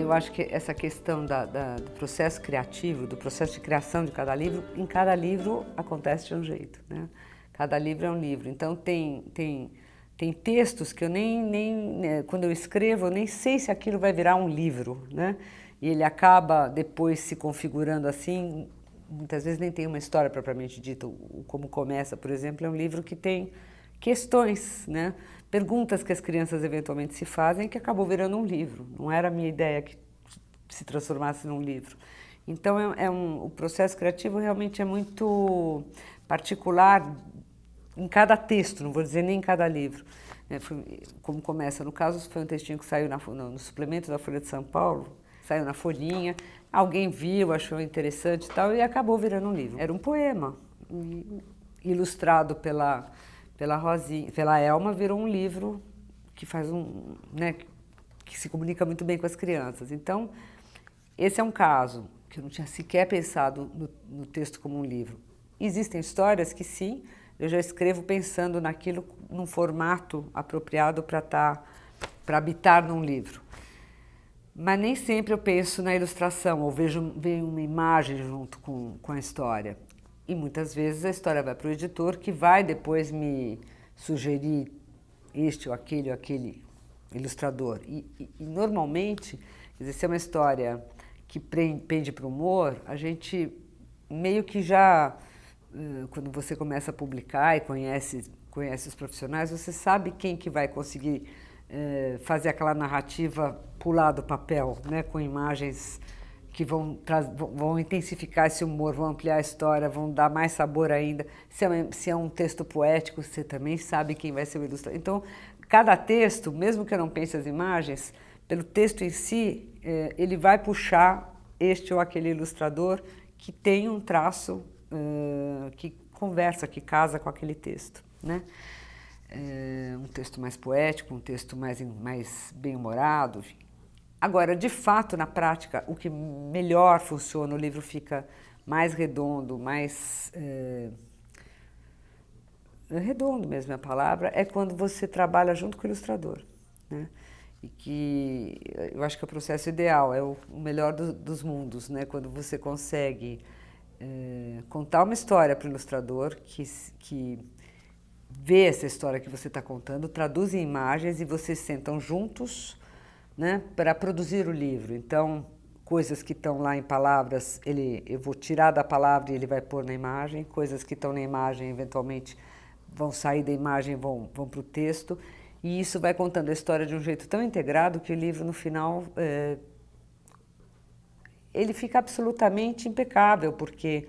eu acho que essa questão do processo criativo, do processo de criação de cada livro, em cada livro acontece de um jeito, né? Cada livro é um livro. Então tem textos que eu quando eu escrevo, eu nem sei se aquilo vai virar um livro, né? E ele acaba depois se configurando assim, muitas vezes nem tem uma história propriamente dita. O Como Começa, por exemplo, é um livro que tem questões, né? Perguntas que as crianças eventualmente se fazem que acabou virando um livro. Não era a minha ideia que se transformasse num livro. Então o processo criativo realmente é muito particular em cada texto, não vou dizer nem em cada livro. Como Começa, no caso, foi um textinho que saiu no suplemento da Folha de São Paulo, saiu na folhinha, alguém viu, achou interessante e tal, e acabou virando um livro. Era um poema, ilustrado pela Rosinha, pela Elma, virou um livro que faz né, que se comunica muito bem com as crianças. Então, esse é um caso que eu não tinha sequer pensado no texto como um livro. Existem histórias que sim, eu já escrevo pensando naquilo num formato apropriado para habitar num livro. Mas nem sempre eu penso na ilustração, ou vejo uma imagem junto com a história. E muitas vezes a história vai para o editor, que vai depois me sugerir este ou aquele ilustrador. E normalmente, quer dizer, se é uma história que pende para o humor, a gente meio que já, quando você começa a publicar e conhece os profissionais, você sabe quem que vai conseguir fazer aquela narrativa pular do papel, né, com imagens que vão intensificar esse humor, vão ampliar a história, vão dar mais sabor ainda. Se é um texto poético, você também sabe quem vai ser o ilustrador. Então, cada texto, mesmo que eu não pense as imagens, pelo texto em si, ele vai puxar este ou aquele ilustrador que tem um traço que conversa, que casa com aquele texto, né? Um texto mais poético, um texto mais bem-humorado. Agora, de fato, na prática, o que melhor funciona, o livro fica mais redondo, mais... redondo mesmo é a palavra, é quando você trabalha junto com o ilustrador, né? E que eu acho que é o processo ideal, é o melhor dos mundos, né? Quando você consegue contar uma história para o ilustrador que vê essa história que você está contando, traduz em imagens e vocês sentam juntos, né, para produzir o livro. Então, coisas que estão lá em palavras, eu vou tirar da palavra e ele vai pôr na imagem, coisas que estão na imagem, eventualmente, vão sair da imagem, vão para o texto, e isso vai contando a história de um jeito tão integrado que o livro, no final, ele fica absolutamente impecável, porque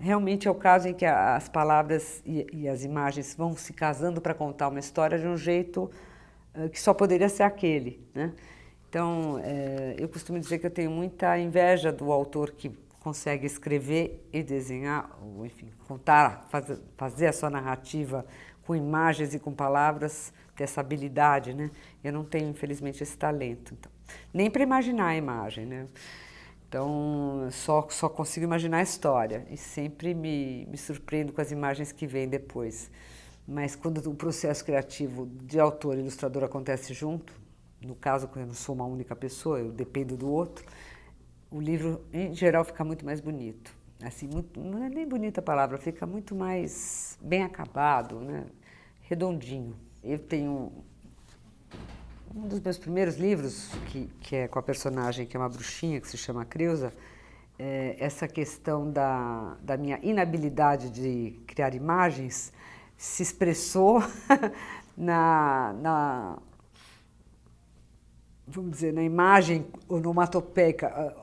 realmente é o caso em que as palavras e as imagens vão se casando para contar uma história de um jeito que só poderia ser aquele, né? Então, eu costumo dizer que eu tenho muita inveja do autor que consegue escrever e desenhar, ou enfim, contar, fazer a sua narrativa com imagens e com palavras, ter essa habilidade, né? Eu não tenho, infelizmente, esse talento. Então, nem para imaginar a imagem, né? Então, só consigo imaginar a história e sempre me surpreendo com as imagens que vêm depois. Mas quando o processo criativo de autor e ilustrador acontece junto, no caso, quando eu não sou uma única pessoa, eu dependo do outro, o livro, em geral, fica muito mais bonito. Assim, não é nem bonita a palavra, fica muito mais bem acabado, né? Redondinho. Eu tenho um dos meus primeiros livros, que é com a personagem que é uma bruxinha, que se chama Creusa, essa questão da minha inabilidade de criar imagens se expressou vamos dizer, na imagem onomatopeica,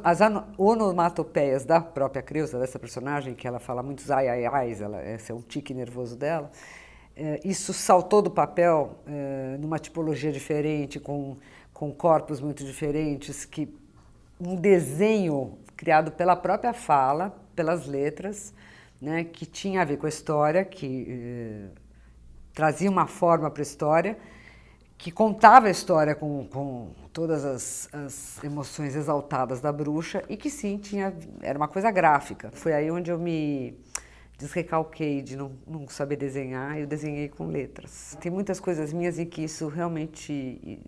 as onomatopeias da própria Creusa, dessa personagem, que ela fala muitos ai, ai, ais, esse é um tique nervoso dela, isso saltou do papel numa tipologia diferente, com corpos muito diferentes, um desenho criado pela própria fala, pelas letras, né, que tinha a ver com a história, que trazia uma forma para a história, que contava a história com todas as emoções exaltadas da bruxa e que sim, era uma coisa gráfica. Foi aí onde eu me desrecalquei de não saber desenhar e eu desenhei com letras. Tem muitas coisas minhas em que isso realmente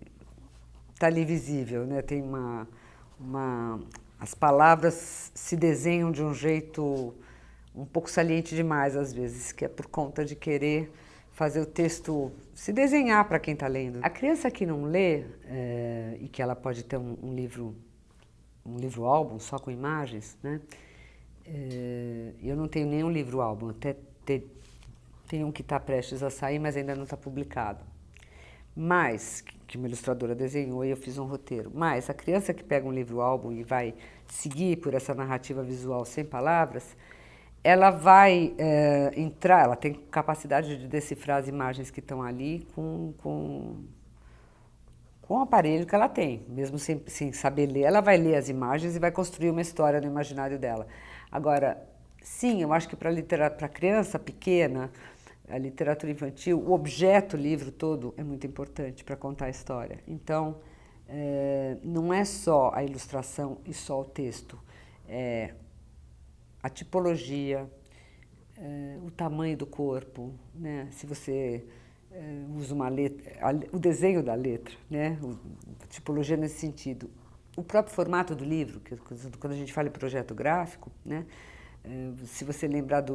tá ali visível, né? Tem as palavras se desenham de um jeito um pouco saliente demais às vezes, que é por conta de querer fazer o texto se desenhar para quem está lendo. A criança que não lê, e que ela pode ter um livro-álbum só com imagens, né? Eu não tenho nenhum livro-álbum, até tem um que está prestes a sair, mas ainda não está publicado. Mas, que uma ilustradora desenhou e eu fiz um roteiro. Mas a criança que pega um livro-álbum e vai seguir por essa narrativa visual sem palavras, ela vai entrar, ela tem capacidade de decifrar as imagens que estão ali com o aparelho que ela tem. Mesmo sem saber ler, ela vai ler as imagens e vai construir uma história no imaginário dela. Agora, sim, eu acho que para a criança pequena, a literatura infantil, o objeto, o livro todo, é muito importante para contar a história. Então, não é só a ilustração e só o texto. A tipologia, o tamanho do corpo, né? Se você usa uma letra, o desenho da letra, né? A tipologia nesse sentido. O próprio formato do livro, que quando a gente fala em projeto gráfico, né? Se você lembrar de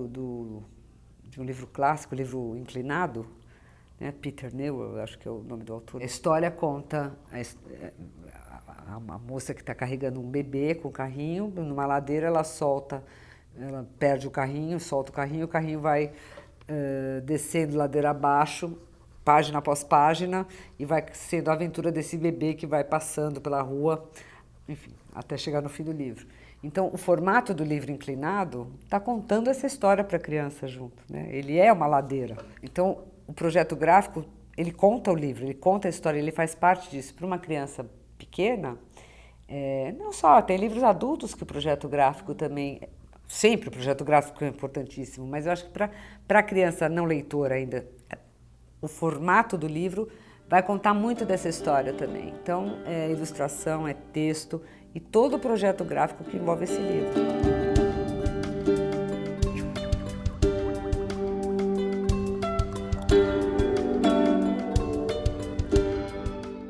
um livro clássico, livro inclinado, né? Peter Newell, acho que é o nome do autor. A história conta a moça que está carregando um bebê com o carrinho, numa ladeira ela perde o carrinho, solta o carrinho vai descendo ladeira abaixo, página após página, e vai sendo a aventura desse bebê que vai passando pela rua, enfim, até chegar no fim do livro. Então, o formato do livro inclinado está contando essa história para a criança junto, né? Ele é uma ladeira. Então, o projeto gráfico, ele conta o livro, ele conta a história, ele faz parte disso. Para uma criança pequena, não só, tem livros adultos que o projeto gráfico também... Sempre o projeto gráfico é importantíssimo, mas eu acho que para a criança não leitora ainda, o formato do livro vai contar muito dessa história também. Então, é ilustração, é texto e todo o projeto gráfico que envolve esse livro.